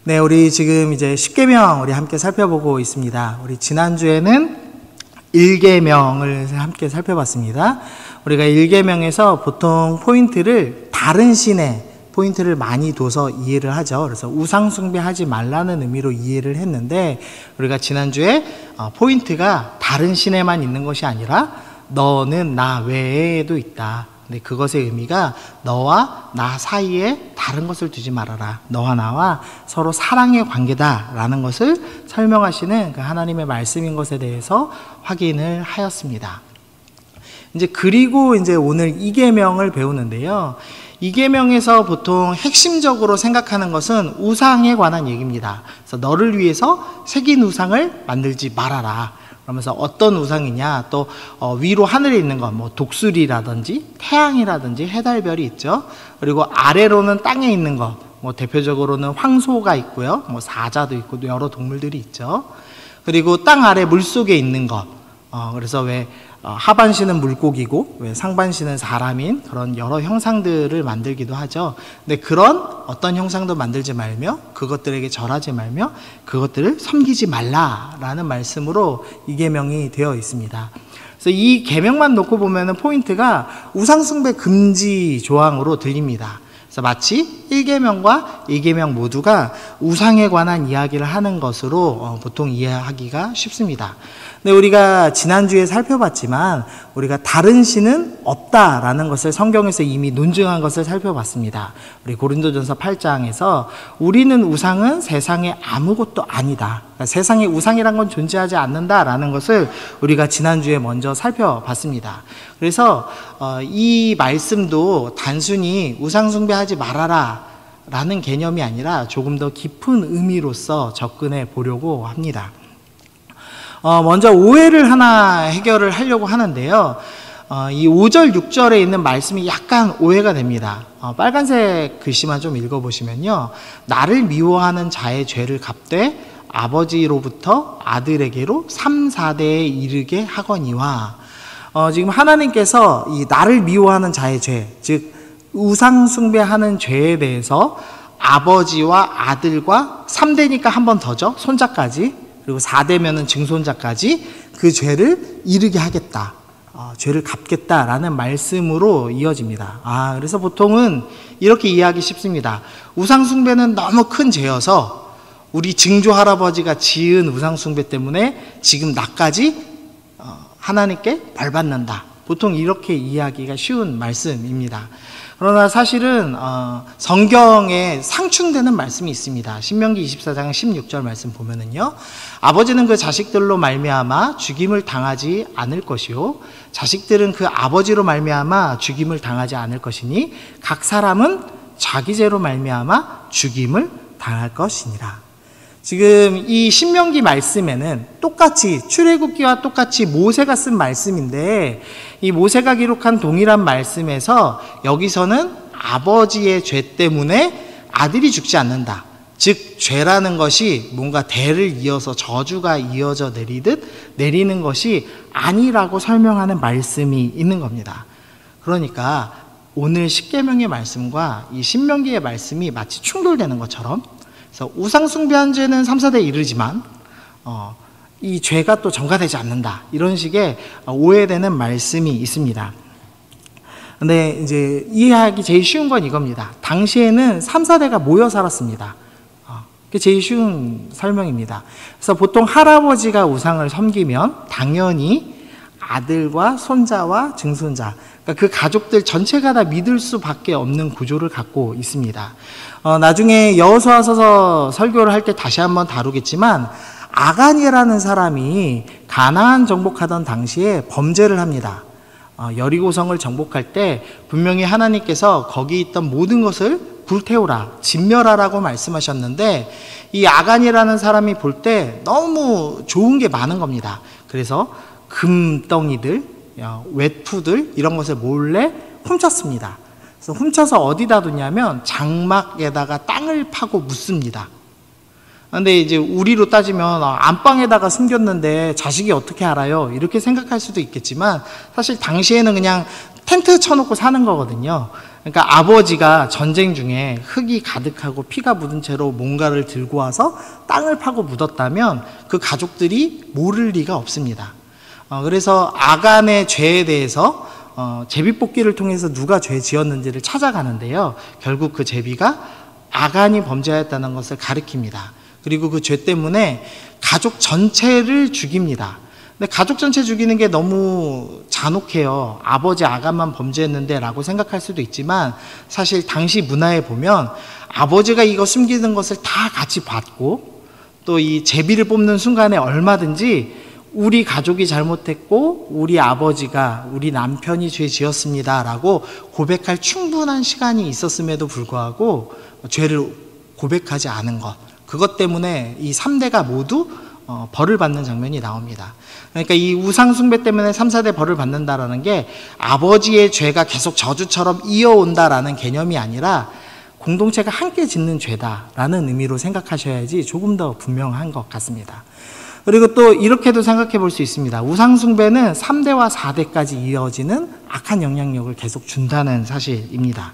네, 우리 지금 이제 10계명 우리 함께 살펴보고 있습니다. 우리 지난주에는 1계명을 함께 살펴봤습니다. 우리가 1계명에서 보통 포인트를 다른 신에 포인트를 많이 둬서 이해를 하죠. 그래서 우상숭배하지 말라는 의미로 이해를 했는데, 우리가 지난주에 포인트가 다른 신에만 있는 것이 아니라 너는 나 외에도 있다. 근데 그것의 의미가 너와 나 사이에 다른 것을 두지 말아라. 너와 나와 서로 사랑의 관계다라는 것을 설명하시는 그 하나님의 말씀인 것에 대해서 확인을 하였습니다. 그리고 오늘 2계명을 배우는데요. 2계명에서 보통 핵심적으로 생각하는 것은 우상에 관한 얘기입니다. 그래서 너를 위해서 새긴 우상을 만들지 말아라. 그러면서 어떤 우상이냐, 또 위로 하늘에 있는 것, 뭐 독수리라든지 태양이라든지 해달별이 있죠. 그리고 아래로는 땅에 있는 것, 뭐 대표적으로는 황소가 있고요, 뭐 사자도 있고 여러 동물들이 있죠. 그리고 땅 아래 물 속에 있는 것, 그래서 왜 하반신은 물고기고 왜 상반신은 사람인 그런 여러 형상들을 만들기도 하죠. 근데 그런 어떤 형상도 만들지 말며 그것들에게 절하지 말며 그것들을 섬기지 말라라는 말씀으로 이 계명이 되어 있습니다. 그래서 이 계명만 놓고 보면은 포인트가 우상숭배 금지 조항으로 들립니다. 그래서 마치 1계명과 2계명 모두가 우상에 관한 이야기를 하는 것으로 보통 이해하기가 쉽습니다. 근데 우리가 지난주에 살펴봤지만 우리가 다른 신은 없다라는 것을 성경에서 이미 논증한 것을 살펴봤습니다. 우리 고린도전서 8장에서 우리는 우상은 세상에 아무것도 아니다. 그러니까 세상에 우상이란 건 존재하지 않는다라는 것을 우리가 지난주에 먼저 살펴봤습니다. 그래서 이 말씀도 단순히 우상 숭배하지 말아라 라는 개념이 아니라 조금 더 깊은 의미로서 접근해 보려고 합니다. 먼저 오해를 하나 해결을 하려고 하는데요. 이 5절, 6절에 있는 말씀이 약간 오해가 됩니다. 빨간색 글씨만 좀 읽어보시면요. 나를 미워하는 자의 죄를 갚되 아버지로부터 아들에게로 3, 4대에 이르게 하거니와, 지금 하나님께서 이 나를 미워하는 자의 죄, 즉 우상 숭배하는 죄에 대해서 아버지와 아들과 3대니까 한 번 더죠. 손자까지. 그리고 4대면은 증손자까지 그 죄를 이르게 하겠다. 죄를 갚겠다라는 말씀으로 이어집니다. 그래서 보통은 이렇게 이해하기 쉽습니다. 우상숭배는 너무 큰 죄여서 우리 증조 할아버지가 지은 우상숭배 때문에 지금 나까지 하나님께 벌받는다. 보통 이렇게 이해하기가 쉬운 말씀입니다. 그러나 사실은 성경에 상충되는 말씀이 있습니다. 신명기 24장 16절 말씀 보면은요, 아버지는 그 자식들로 말미암아 죽임을 당하지 않을 것이요 자식들은 그 아버지로 말미암아 죽임을 당하지 않을 것이니 각 사람은 자기 죄로 말미암아 죽임을 당할 것이니라. 지금 이 신명기 말씀에는 똑같이 출애굽기와 똑같이 모세가 쓴 말씀인데, 이 모세가 기록한 동일한 말씀에서 여기서는 아버지의 죄 때문에 아들이 죽지 않는다. 즉 죄라는 것이 뭔가 대를 이어서 저주가 이어져 내리듯 내리는 것이 아니라고 설명하는 말씀이 있는 겁니다. 그러니까 오늘 10계명의 말씀과 이 신명기의 말씀이 마치 충돌되는 것처럼, 그래서 우상숭배한 죄는 3, 4대에 이르지만 이 죄가 또 전가되지 않는다. 이런 식의 오해되는 말씀이 있습니다. 근데 이제 이해하기 제일 쉬운 건 이겁니다. 당시에는 3, 4대가 모여 살았습니다. 그게 제일 쉬운 설명입니다. 그래서 보통 할아버지가 우상을 섬기면 당연히 아들과 손자와 증손자, 그러니까 그 가족들 전체가 다 믿을 수밖에 없는 구조를 갖고 있습니다. 나중에 여호수아서서 설교를 할 때 다시 한번 다루겠지만, 아간이라는 사람이 가나안 정복하던 당시에 범죄를 합니다. 여리고성을 정복할 때 분명히 하나님께서 거기 있던 모든 것을 불태우라, 진멸하라고 말씀하셨는데, 이 아간이라는 사람이 볼 때 너무 좋은 게 많은 겁니다. 그래서 금덩이들, 외투들 이런 것을 몰래 훔쳤습니다. 그래서 훔쳐서 어디다 두냐면 장막에다가 땅을 파고 묻습니다. 그런데 이제 우리로 따지면 안방에다가 숨겼는데 자식이 어떻게 알아요? 이렇게 생각할 수도 있겠지만, 사실 당시에는 그냥 텐트 쳐놓고 사는 거거든요. 그러니까 아버지가 전쟁 중에 흙이 가득하고 피가 묻은 채로 뭔가를 들고 와서 땅을 파고 묻었다면 그 가족들이 모를 리가 없습니다. 그래서 아간의 죄에 대해서 제비뽑기를 통해서 누가 죄 지었는지를 찾아가는데요. 결국 그 제비가 아간이 범죄하였다는 것을 가리킵니다. 그리고 그 죄 때문에 가족 전체를 죽입니다. 근데 가족 전체 죽이는 게 너무 잔혹해요. 아버지 아간만 범죄했는데 라고 생각할 수도 있지만 사실 당시 문화에 보면 아버지가 이거 숨기는 것을 다 같이 봤고 또 이 제비를 뽑는 순간에 얼마든지 우리 가족이 잘못했고 우리 아버지가 우리 남편이 죄 지었습니다 라고 고백할 충분한 시간이 있었음에도 불구하고 죄를 고백하지 않은 것, 그것 때문에 이 3대가 모두 벌을 받는 장면이 나옵니다. 그러니까 이 우상숭배 때문에 3, 4대 벌을 받는다라는 게 아버지의 죄가 계속 저주처럼 이어온다라는 개념이 아니라 공동체가 함께 짓는 죄다라는 의미로 생각하셔야지 조금 더 분명한 것 같습니다. 그리고 또 이렇게도 생각해 볼 수 있습니다. 우상숭배는 3대와 4대까지 이어지는 악한 영향력을 계속 준다는 사실입니다.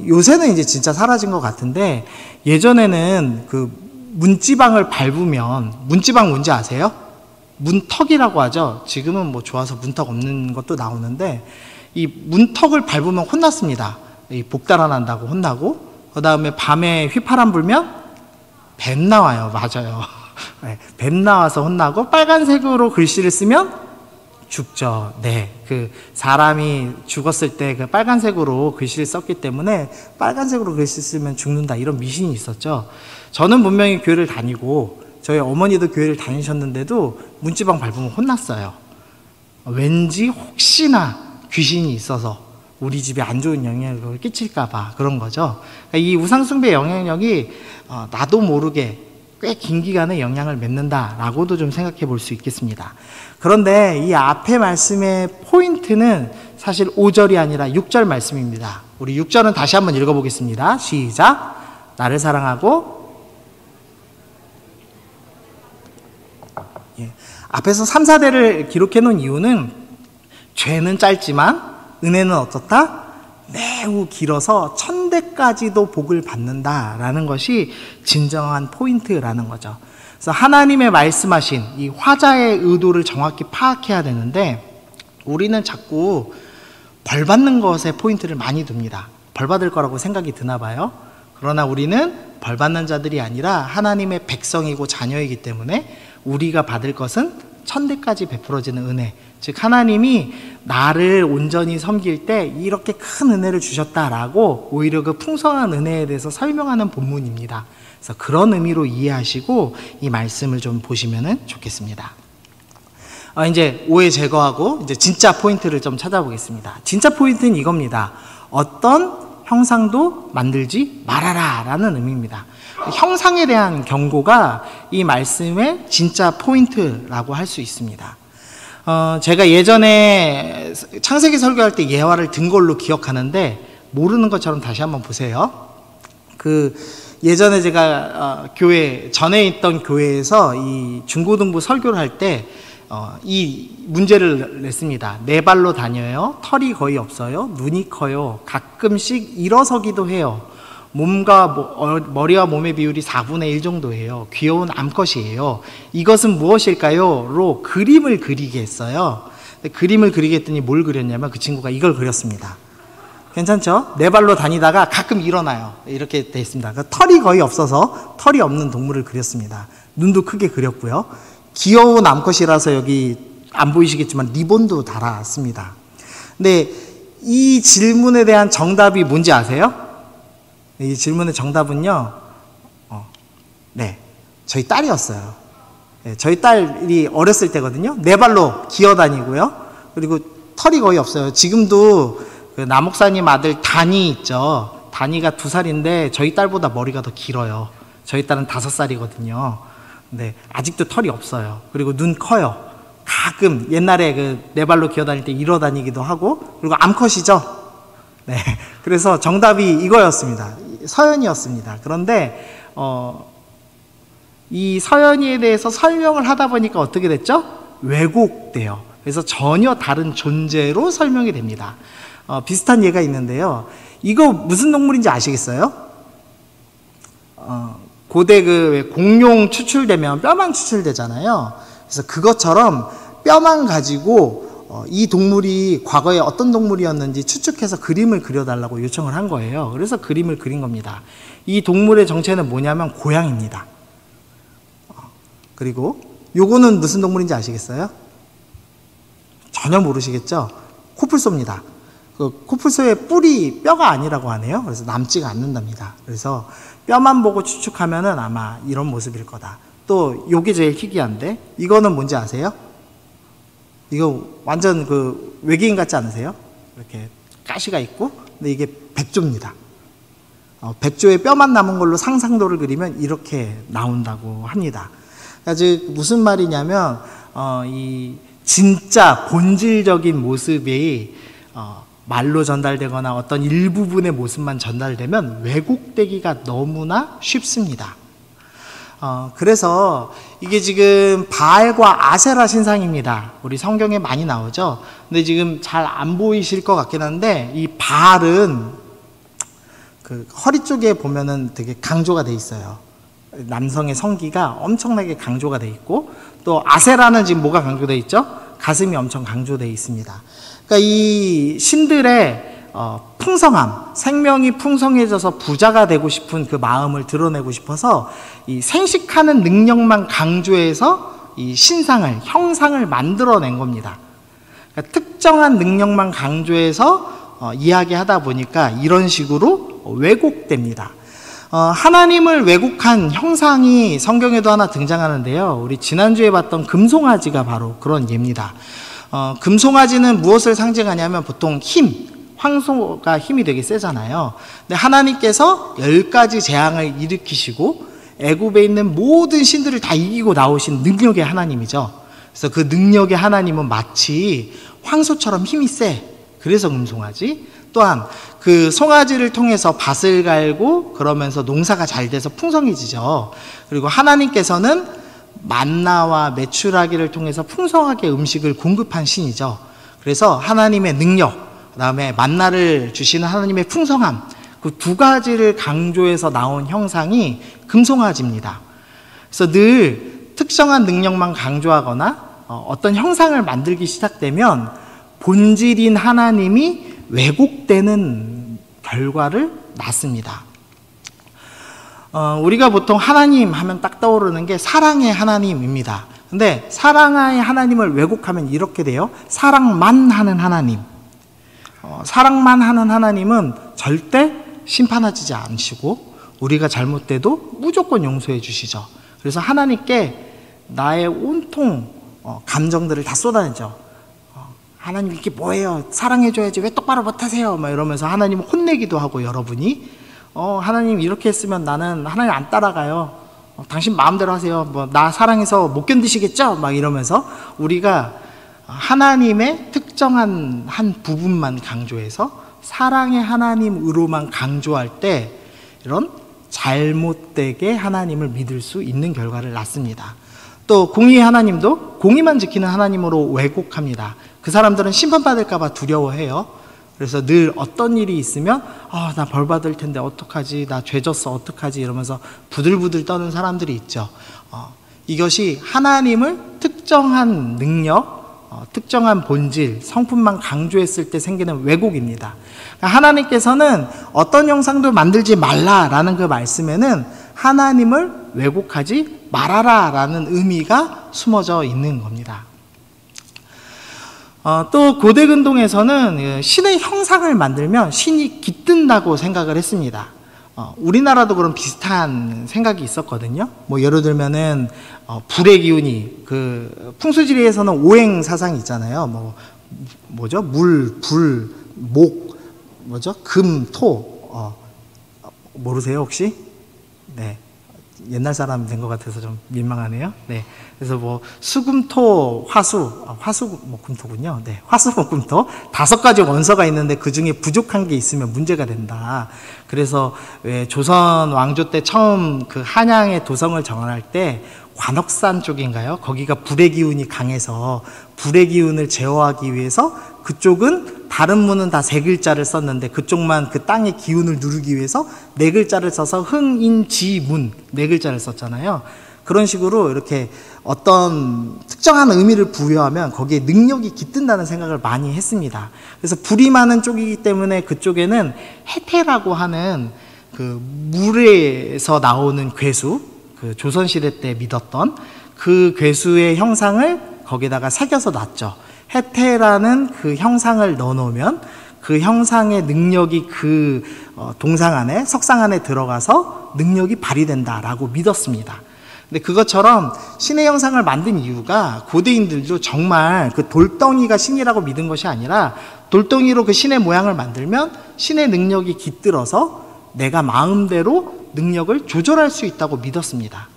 요새는 이제 진짜 사라진 것 같은데 예전에는 그 문지방을 밟으면, 문지방 뭔지 아세요? 문턱이라고 하죠. 지금은 뭐 좋아서 문턱 없는 것도 나오는데 이 문턱을 밟으면 혼났습니다. 이 복달아난다고 혼나고, 그 다음에 밤에 휘파람 불면 뱀 나와요. 맞아요. 네, 뱀 나와서 혼나고, 빨간색으로 글씨를 쓰면 죽죠. 네, 그 사람이 죽었을 때 그 빨간색으로 글씨를 썼기 때문에 빨간색으로 글씨 쓰면 죽는다, 이런 미신이 있었죠. 저는 분명히 교회를 다니고 저희 어머니도 교회를 다니셨는데도 문지방 밟으면 혼났어요. 왠지 혹시나 귀신이 있어서 우리 집에 안 좋은 영향력을 끼칠까봐 그런 거죠. 그러니까 이 우상숭배 영향력이 나도 모르게 꽤 긴 기간에 영향을 맺는다라고도 좀 생각해 볼 수 있겠습니다. 그런데 이 앞에 말씀의 포인트는 사실 5절이 아니라 6절 말씀입니다. 우리 6절은 다시 한번 읽어보겠습니다. 시작. 나를 사랑하고, 앞에서 3, 4대를 기록해 놓은 이유는 죄는 짧지만 은혜는 어떻다? 매우 길어서 1000대까지도 복을 받는다라는 것이 진정한 포인트라는 거죠. 그래서 하나님의 말씀하신 이 화자의 의도를 정확히 파악해야 되는데 우리는 자꾸 벌 받는 것에 포인트를 많이 둡니다. 벌 받을 거라고 생각이 드나 봐요. 그러나 우리는 벌 받는 자들이 아니라 하나님의 백성이고 자녀이기 때문에 우리가 받을 것은 1000대까지 베풀어지는 은혜, 즉 하나님이 나를 온전히 섬길 때 이렇게 큰 은혜를 주셨다라고 오히려 그 풍성한 은혜에 대해서 설명하는 본문입니다. 그래서 그런 의미로 이해하시고 이 말씀을 좀 보시면 좋겠습니다. 이제 오해 제거하고 이제 진짜 포인트를 좀 찾아보겠습니다. 진짜 포인트는 이겁니다. 어떤 형상도 만들지 말아라 라는 의미입니다. 형상에 대한 경고가 이 말씀의 진짜 포인트라고 할 수 있습니다. 제가 예전에 창세기 설교할 때 예화를 든 걸로 기억하는데 모르는 것처럼 다시 한번 보세요. 예전에 제가 교회 전에 있던 교회에서 이 중고등부 설교를 할 때 이 문제를 냈습니다. 네 발로 다녀요. 털이 거의 없어요. 눈이 커요. 가끔씩 일어서기도 해요. 몸과 머리와 몸의 비율이 4분의 1 정도예요. 귀여운 암컷이에요. 이것은 무엇일까요? 로 그림을 그리게 했어요. 그림을 그리게 했더니 뭘 그렸냐면 그 친구가 이걸 그렸습니다. 괜찮죠? 네 발로 다니다가 가끔 일어나요. 이렇게 돼 있습니다. 털이 거의 없어서 털이 없는 동물을 그렸습니다. 눈도 크게 그렸고요. 귀여운 암컷이라서 여기 안 보이시겠지만 리본도 달았습니다. 근데 이 질문에 대한 정답이 뭔지 아세요? 이 질문의 정답은요, 네, 저희 딸이었어요. 네, 저희 딸이 어렸을 때거든요. 네 발로 기어다니고요. 그리고 털이 거의 없어요. 지금도 그 남목사님 아들 다니 있죠. 다니가 2살인데 저희 딸보다 머리가 더 길어요. 저희 딸은 5살이거든요. 근데 아직도 털이 없어요. 그리고 눈 커요. 가끔 옛날에 그 네 발로 기어다닐 때 일어다니기도 하고, 그리고 암컷이죠. 네, 그래서 정답이 이거였습니다. 서연이었습니다. 그런데 이 서연이에 대해서 설명을 하다 보니까 어떻게 됐죠? 왜곡돼요. 그래서 전혀 다른 존재로 설명이 됩니다. 비슷한 예가 있는데요. 이거 무슨 동물인지 아시겠어요? 고대 그 공룡 추출되면 뼈만 추출되잖아요. 그래서 그것처럼 뼈만 가지고 이 동물이 과거에 어떤 동물이었는지 추측해서 그림을 그려달라고 요청을 한 거예요. 그래서 그림을 그린 겁니다. 이 동물의 정체는 뭐냐면 고양이입니다. 그리고 요거는 무슨 동물인지 아시겠어요? 전혀 모르시겠죠? 코뿔소입니다. 그 코뿔소의 뿔이 뼈가 아니라고 하네요. 그래서 남지가 않는답니다. 그래서 뼈만 보고 추측하면은 아마 이런 모습일 거다. 또 요게 제일 희귀한데 이거는 뭔지 아세요? 이거 완전 그 외계인 같지 않으세요? 이렇게 가시가 있고, 근데 이게 백조입니다. 백조의 뼈만 남은 걸로 상상도를 그리면 이렇게 나온다고 합니다. 그러니까 무슨 말이냐면 이 진짜 본질적인 모습이 말로 전달되거나 어떤 일부분의 모습만 전달되면 왜곡되기가 너무나 쉽습니다. 그래서 이게 지금 바알과 아세라 신상입니다. 우리 성경에 많이 나오죠. 근데 지금 잘 안 보이실 것 같긴 한데 이 바알은 그 허리 쪽에 보면은 되게 강조가 돼 있어요. 남성의 성기가 엄청나게 강조가 돼 있고, 또 아세라는 지금 뭐가 강조돼 있죠? 가슴이 엄청 강조돼 있습니다. 그러니까 이 신들의 풍성함, 생명이 풍성해져서 부자가 되고 싶은 그 마음을 드러내고 싶어서 이 생식하는 능력만 강조해서 이 신상을, 형상을 만들어낸 겁니다. 그러니까 특정한 능력만 강조해서 이야기하다 보니까 이런 식으로 왜곡됩니다. 하나님을 왜곡한 형상이 성경에도 하나 등장하는데요. 우리 지난주에 봤던 금송아지가 바로 그런 예입니다. 금송아지는 무엇을 상징하냐면 보통 힘, 황소가 힘이 되게 세잖아요. 근데 하나님께서 10가지 재앙을 일으키시고 애굽에 있는 모든 신들을 다 이기고 나오신 능력의 하나님이죠. 그래서 그 능력의 하나님은 마치 황소처럼 힘이 세. 그래서 금송아지. 또한 그 송아지를 통해서 밭을 갈고 그러면서 농사가 잘 돼서 풍성해지죠. 그리고 하나님께서는 만나와 메추라기를 통해서 풍성하게 음식을 공급한 신이죠. 그래서 하나님의 능력, 그 다음에 만나를 주시는 하나님의 풍성함, 그 두 가지를 강조해서 나온 형상이 금송아지입니다. 그래서 늘 특정한 능력만 강조하거나 어떤 형상을 만들기 시작되면 본질인 하나님이 왜곡되는 결과를 낳습니다. 우리가 보통 하나님 하면 딱 떠오르는 게 사랑의 하나님입니다. 근데 사랑의 하나님을 왜곡하면 이렇게 돼요. 사랑만 하는 하나님. 사랑만 하는 하나님은 절대 심판하지 않으시고 우리가 잘못돼도 무조건 용서해 주시죠. 그래서 하나님께 나의 온통 감정들을 다 쏟아내죠. 하나님 이게 뭐예요? 사랑해줘야지 왜 똑바로 못하세요? 막 이러면서 하나님 혼내기도 하고, 여러분이 하나님 이렇게 했으면 나는 하나님 안 따라가요. 당신 마음대로 하세요. 뭐 나 사랑해서 못 견디시겠죠? 막 이러면서 우리가 하나님의 특정한 한 부분만 강조해서 사랑의 하나님으로만 강조할 때 이런 잘못되게 하나님을 믿을 수 있는 결과를 낳습니다. 또 공의의 하나님도 공의만 지키는 하나님으로 왜곡합니다. 그 사람들은 심판받을까 봐 두려워해요. 그래서 늘 어떤 일이 있으면 나 벌 받을 텐데 어떡하지, 나 죄 졌어 어떡하지 이러면서 부들부들 떠는 사람들이 있죠. 이것이 하나님을 특정한 능력, 특정한 본질, 성품만 강조했을 때 생기는 왜곡입니다. 그러니까 하나님께서는 어떤 형상도 만들지 말라라는 그 말씀에는 하나님을 왜곡하지 말아라 라는 의미가 숨어져 있는 겁니다. 또 고대 근동에서는 신의 형상을 만들면 신이 깃든다고 생각을 했습니다. 우리나라도 그런 비슷한 생각이 있었거든요. 뭐 예를 들면은 불의 기운이, 그 풍수지리에서는 오행 사상이 있잖아요. 뭐죠? 물, 불, 목, 뭐죠? 금, 토. 모르세요 혹시? 네. 옛날 사람 된 것 같아서 좀 민망하네요. 네. 그래서 뭐 수금토 화수 목금토군요. 네. 화수 목금토 5가지 원소가 있는데 그 중에 부족한 게 있으면 문제가 된다. 그래서 왜 조선 왕조 때 처음 그 한양의 도성을 정할 때 관악산 쪽인가요? 거기가 불의 기운이 강해서 불의 기운을 제어하기 위해서 그쪽은 다른 문은 다 세 글자를 썼는데 그쪽만 그 땅의 기운을 누르기 위해서 네 글자를 써서 흥인지문 네 글자를 썼잖아요. 그런 식으로 이렇게 어떤 특정한 의미를 부여하면 거기에 능력이 깃든다는 생각을 많이 했습니다. 그래서 불이 많은 쪽이기 때문에 그쪽에는 해태라고 하는 그 물에서 나오는 괴수, 그 조선시대 때 믿었던 그 괴수의 형상을 거기다가 새겨서 놨죠. 해태라는 그 형상을 넣어놓으면 그 형상의 능력이 그 동상 안에, 석상 안에 들어가서 능력이 발휘된다라고 믿었습니다. 근데 그것처럼 신의 형상을 만든 이유가 고대인들도 정말 그 돌덩이가 신이라고 믿은 것이 아니라 돌덩이로 그 신의 모양을 만들면 신의 능력이 깃들어서 내가 마음대로 능력을 조절할 수 있다고 믿었습니다.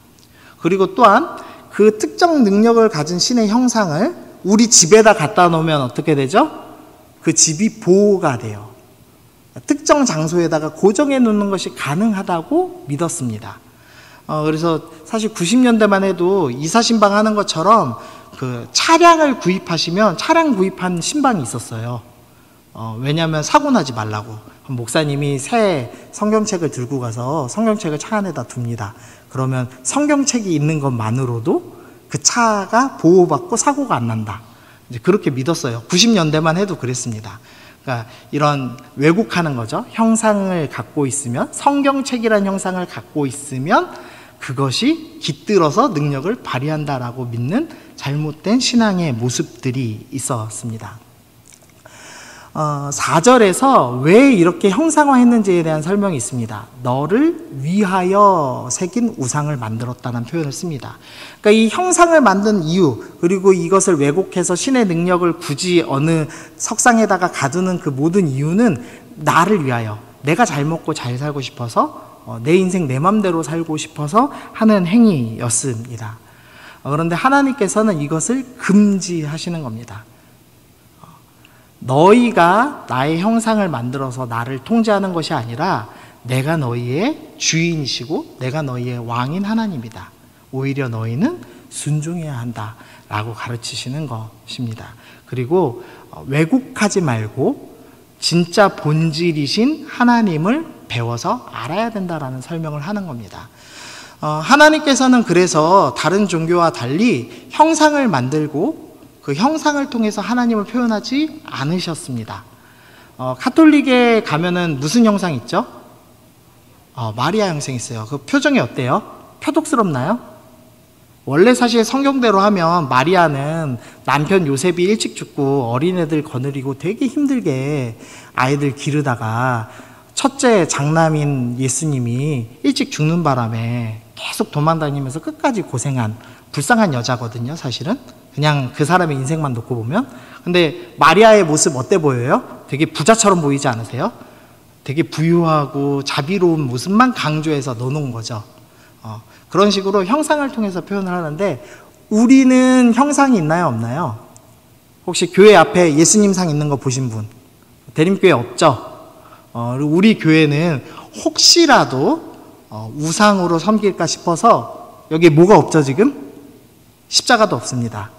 그리고 또한 그 특정 능력을 가진 신의 형상을 우리 집에다 갖다 놓으면 어떻게 되죠? 그 집이 보호가 돼요. 특정 장소에다가 고정해 놓는 것이 가능하다고 믿었습니다. 그래서 사실 90년대만 해도 이사신방 하는 것처럼 그 차량을 구입하시면 차량 구입한 신방이 있었어요. 왜냐하면 사고 나지 말라고. 목사님이 새 성경책을 들고 가서 성경책을 차 안에다 둡니다. 그러면 성경책이 있는 것만으로도 그 차가 보호받고 사고가 안 난다. 이제 그렇게 믿었어요. 90년대만 해도 그랬습니다. 그러니까 이런 왜곡하는 거죠. 형상을 갖고 있으면, 성경책이라는 형상을 갖고 있으면 그것이 깃들어서 능력을 발휘한다라고 믿는 잘못된 신앙의 모습들이 있었습니다. 4절에서 왜 이렇게 형상화했는지에 대한 설명이 있습니다. 너를 위하여 새긴 우상을 만들었다는 표현을 씁니다. 그러니까 이 형상을 만든 이유, 그리고 이것을 왜곡해서 신의 능력을 굳이 어느 석상에다가 가두는 그 모든 이유는 나를 위하여, 내가 잘 먹고 잘 살고 싶어서, 내 인생 내 맘대로 살고 싶어서 하는 행위였습니다. 그런데 하나님께서는 이것을 금지하시는 겁니다. 너희가 나의 형상을 만들어서 나를 통제하는 것이 아니라 내가 너희의 주인이시고 내가 너희의 왕인 하나님이다. 오히려 너희는 순종해야 한다라고 가르치시는 것입니다. 그리고 왜곡하지 말고 진짜 본질이신 하나님을 배워서 알아야 된다라는 설명을 하는 겁니다. 하나님께서는 그래서 다른 종교와 달리 형상을 만들고 그 형상을 통해서 하나님을 표현하지 않으셨습니다. 카톨릭에 가면은 무슨 형상 있죠? 마리아 형상 있어요. 그 표정이 어때요? 표독스럽나요? 원래 사실 성경대로 하면 마리아는 남편 요셉이 일찍 죽고 어린애들 거느리고 되게 힘들게 아이들 기르다가 첫째 장남인 예수님이 일찍 죽는 바람에 계속 도망다니면서 끝까지 고생한 불쌍한 여자거든요, 사실은. 그냥 그 사람의 인생만 놓고 보면. 근데 마리아의 모습 어때 보여요? 되게 부자처럼 보이지 않으세요? 되게 부유하고 자비로운 모습만 강조해서 넣어놓은 거죠. 그런 식으로 형상을 통해서 표현을 하는데, 우리는 형상이 있나요, 없나요? 혹시 교회 앞에 예수님 상 있는 거 보신 분? 대림교회 없죠? 우리 교회는 혹시라도 우상으로 섬길까 싶어서, 여기 뭐가 없죠 지금? 십자가도 없습니다.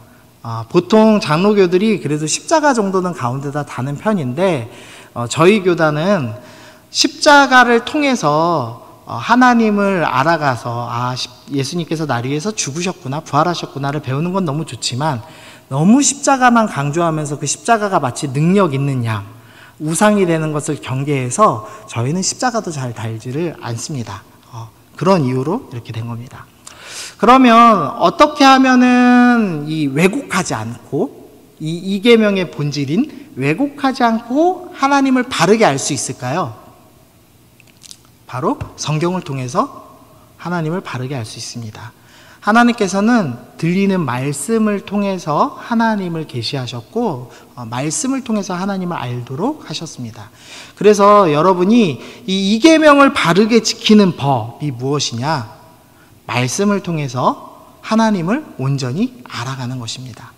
보통 장로교들이 그래도 십자가 정도는 가운데다 다는 편인데, 저희 교단은 십자가를 통해서 하나님을 알아가서 예수님께서 나를 위해서 죽으셨구나, 부활하셨구나를 배우는 건 너무 좋지만, 너무 십자가만 강조하면서 그 십자가가 마치 능력 있는 양, 우상이 되는 것을 경계해서 저희는 십자가도 잘 달지를 않습니다. 그런 이유로 이렇게 된 겁니다. 그러면 어떻게 하면은 이 왜곡하지 않고, 이 계명의 본질인 왜곡하지 않고 하나님을 바르게 알 수 있을까요? 바로 성경을 통해서 하나님을 바르게 알 수 있습니다. 하나님께서는 들리는 말씀을 통해서 하나님을 계시하셨고, 말씀을 통해서 하나님을 알도록 하셨습니다. 그래서 여러분이 이 계명을 바르게 지키는 법이 무엇이냐? 말씀을 통해서 하나님을 온전히 알아가는 것입니다.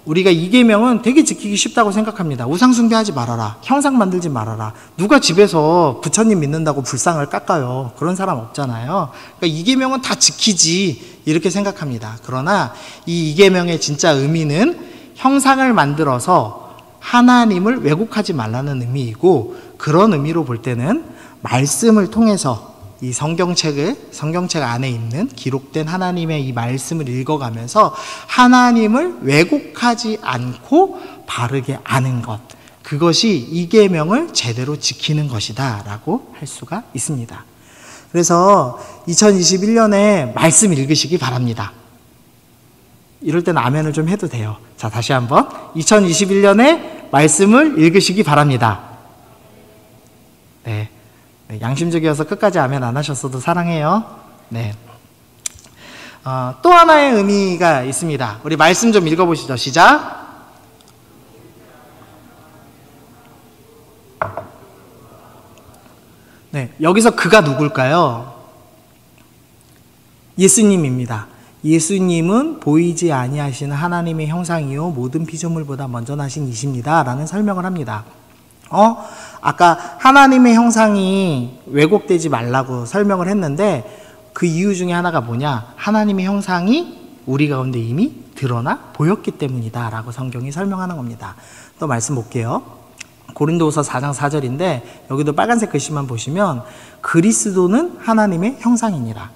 우리가 이 계명은 되게 지키기 쉽다고 생각합니다. 우상 숭배하지 말아라. 형상 만들지 말아라. 누가 집에서 부처님 믿는다고 불상을 깎아요? 그런 사람 없잖아요. 그러니까 이 계명은 다 지키지 이렇게 생각합니다. 그러나 이 계명의 진짜 의미는 형상을 만들어서 하나님을 왜곡하지 말라는 의미이고, 그런 의미로 볼 때는 말씀을 통해서 이 성경책 안에 있는 기록된 하나님의 이 말씀을 읽어가면서 하나님을 왜곡하지 않고 바르게 아는 것, 그것이 이 계명을 제대로 지키는 것이다 라고 할 수가 있습니다. 그래서 2021년에 말씀 읽으시기 바랍니다. 이럴 때는 아멘을 좀 해도 돼요. 자, 다시 한번 2021년에 말씀을 읽으시기 바랍니다. 네, 양심적이어서 끝까지 아멘 안 하셨어도 사랑해요. 네. 또 하나의 의미가 있습니다. 우리 말씀 좀 읽어보시죠. 시작. 네, 여기서 그가 누굴까요? 예수님입니다. 예수님은 보이지 아니하시는 하나님의 형상이요 모든 피조물보다 먼저 나신 이십니다 라는 설명을 합니다. 아까 하나님의 형상이 왜곡되지 말라고 설명을 했는데, 그 이유 중에 하나가 뭐냐? 하나님의 형상이 우리 가운데 이미 드러나 보였기 때문이다 라고 성경이 설명하는 겁니다. 또 말씀 볼게요. 고린도후서 4장 4절인데 여기도 빨간색 글씨만 보시면 그리스도는 하나님의 형상이니라.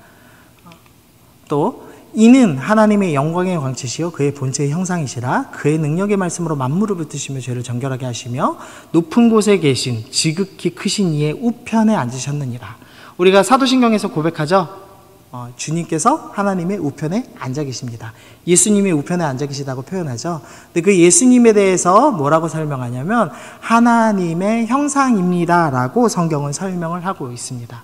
또 이는 하나님의 영광의 광채시요 그의 본체의 형상이시라. 그의 능력의 말씀으로 만물을 붙드시며 죄를 정결하게 하시며 높은 곳에 계신 지극히 크신 이의 우편에 앉으셨느니라. 우리가 사도신경에서 고백하죠. 주님께서 하나님의 우편에 앉아 계십니다. 예수님의 우편에 앉아 계시다고 표현하죠. 근데 그 예수님에 대해서 뭐라고 설명하냐면 하나님의 형상입니다 라고 성경은 설명을 하고 있습니다.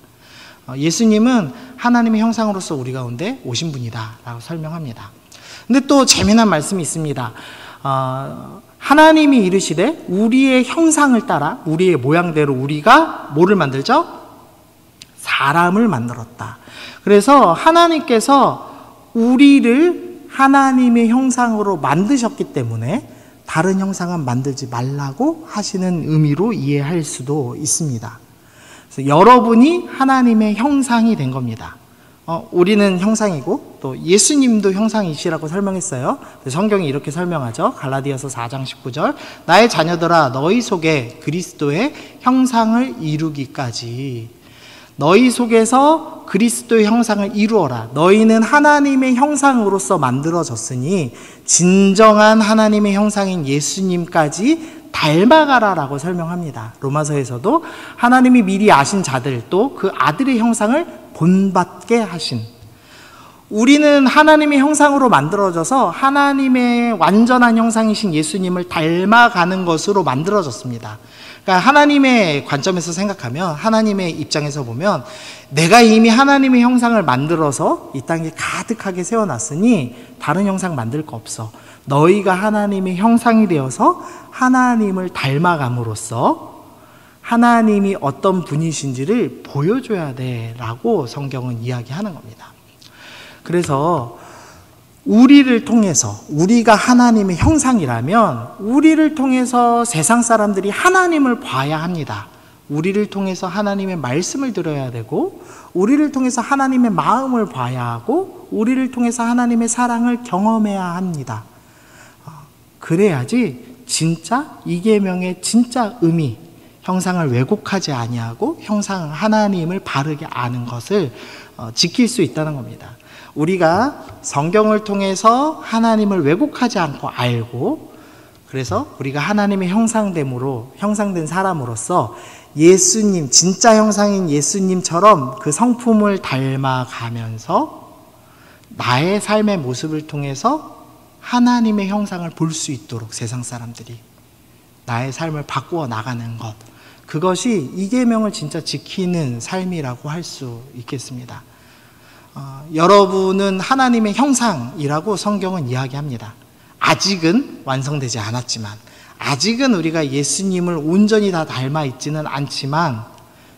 예수님은 하나님의 형상으로서 우리 가운데 오신 분이다 라고 설명합니다. 근데 또 재미난 말씀이 있습니다. 하나님이 이르시되 우리의 형상을 따라 우리의 모양대로 우리가 뭐를 만들죠? 사람을 만들었다. 그래서 하나님께서 우리를 하나님의 형상으로 만드셨기 때문에 다른 형상은 만들지 말라고 하시는 의미로 이해할 수도 있습니다. 그래서 여러분이 하나님의 형상이 된 겁니다. 우리는 형상이고 또 예수님도 형상이시라고 설명했어요. 성경이 이렇게 설명하죠. 갈라디아서 4장 19절 나의 자녀들아 너희 속에 그리스도의 형상을 이루기까지. 너희 속에서 그리스도의 형상을 이루어라. 너희는 하나님의 형상으로서 만들어졌으니 진정한 하나님의 형상인 예수님까지 닮아가라 라고 설명합니다. 로마서에서도 하나님이 미리 아신 자들 또 그 아들의 형상을 본받게 하신, 우리는 하나님의 형상으로 만들어져서 하나님의 완전한 형상이신 예수님을 닮아가는 것으로 만들어졌습니다. 그러니까 하나님의 관점에서 생각하면, 하나님의 입장에서 보면 내가 이미 하나님의 형상을 만들어서 이 땅에 가득하게 세워놨으니 다른 형상 만들 거 없어. 너희가 하나님의 형상이 되어서 하나님을 닮아감으로써 하나님이 어떤 분이신지를 보여줘야 돼 라고 성경은 이야기하는 겁니다. 그래서 우리를 통해서, 우리가 하나님의 형상이라면 우리를 통해서 세상 사람들이 하나님을 봐야 합니다. 우리를 통해서 하나님의 말씀을 들어야 되고, 우리를 통해서 하나님의 마음을 봐야 하고, 우리를 통해서 하나님의 사랑을 경험해야 합니다. 그래야지 진짜 이 계명의 진짜 의미, 형상을 왜곡하지 아니하고 형상 하나님을 바르게 아는 것을 지킬 수 있다는 겁니다. 우리가 성경을 통해서 하나님을 왜곡하지 않고 알고, 그래서 우리가 하나님의 형상된 사람으로서 예수님, 진짜 형상인 예수님처럼 그 성품을 닮아가면서 나의 삶의 모습을 통해서 하나님의 형상을 볼 수 있도록 세상 사람들이 나의 삶을 바꾸어 나가는 것, 그것이 이 계명을 진짜 지키는 삶이라고 할 수 있겠습니다. 여러분은 하나님의 형상이라고 성경은 이야기합니다. 아직은 완성되지 않았지만, 아직은 우리가 예수님을 온전히 다 닮아 있지는 않지만,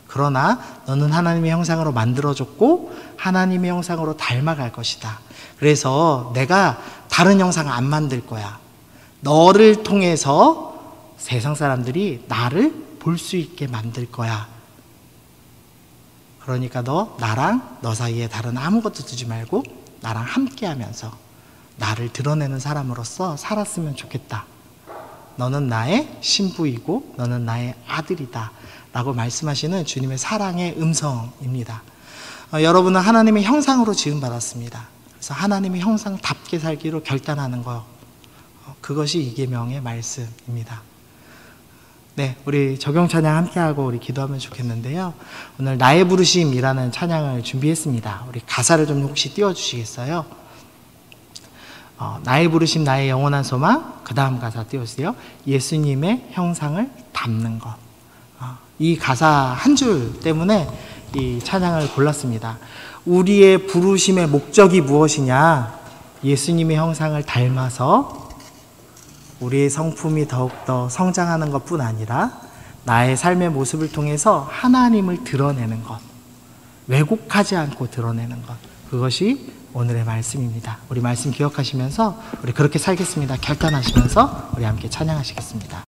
그러나 너는 하나님의 형상으로 만들어졌고 하나님의 형상으로 닮아갈 것이다. 그래서 내가 다른 형상 안 만들 거야. 너를 통해서 세상 사람들이 나를 볼 수 있게 만들 거야. 그러니까 너 나랑 너 사이에 다른 아무것도 두지 말고 나랑 함께 하면서 나를 드러내는 사람으로서 살았으면 좋겠다. 너는 나의 신부이고 너는 나의 아들이다 라고 말씀하시는 주님의 사랑의 음성입니다. 여러분은 하나님의 형상으로 지음받았습니다. 그래서 하나님의 형상답게 살기로 결단하는 것, 그것이 이 계명의 말씀입니다. 네, 우리 적용 찬양 함께하고 우리 기도하면 좋겠는데요. 오늘 나의 부르심이라는 찬양을 준비했습니다. 우리 가사를 좀 혹시 띄워주시겠어요? 나의 부르심 나의 영원한 소망, 그 다음 가사 띄워주세요. 예수님의 형상을 담는 것. 이 가사 한 줄 때문에 이 찬양을 골랐습니다. 우리의 부르심의 목적이 무엇이냐? 예수님의 형상을 닮아서 우리의 성품이 더욱더 성장하는 것뿐 아니라 나의 삶의 모습을 통해서 하나님을 드러내는 것, 왜곡하지 않고 드러내는 것, 그것이 오늘의 말씀입니다. 우리 말씀 기억하시면서 우리 그렇게 살겠습니다. 결단하시면서 우리 함께 찬양하시겠습니다.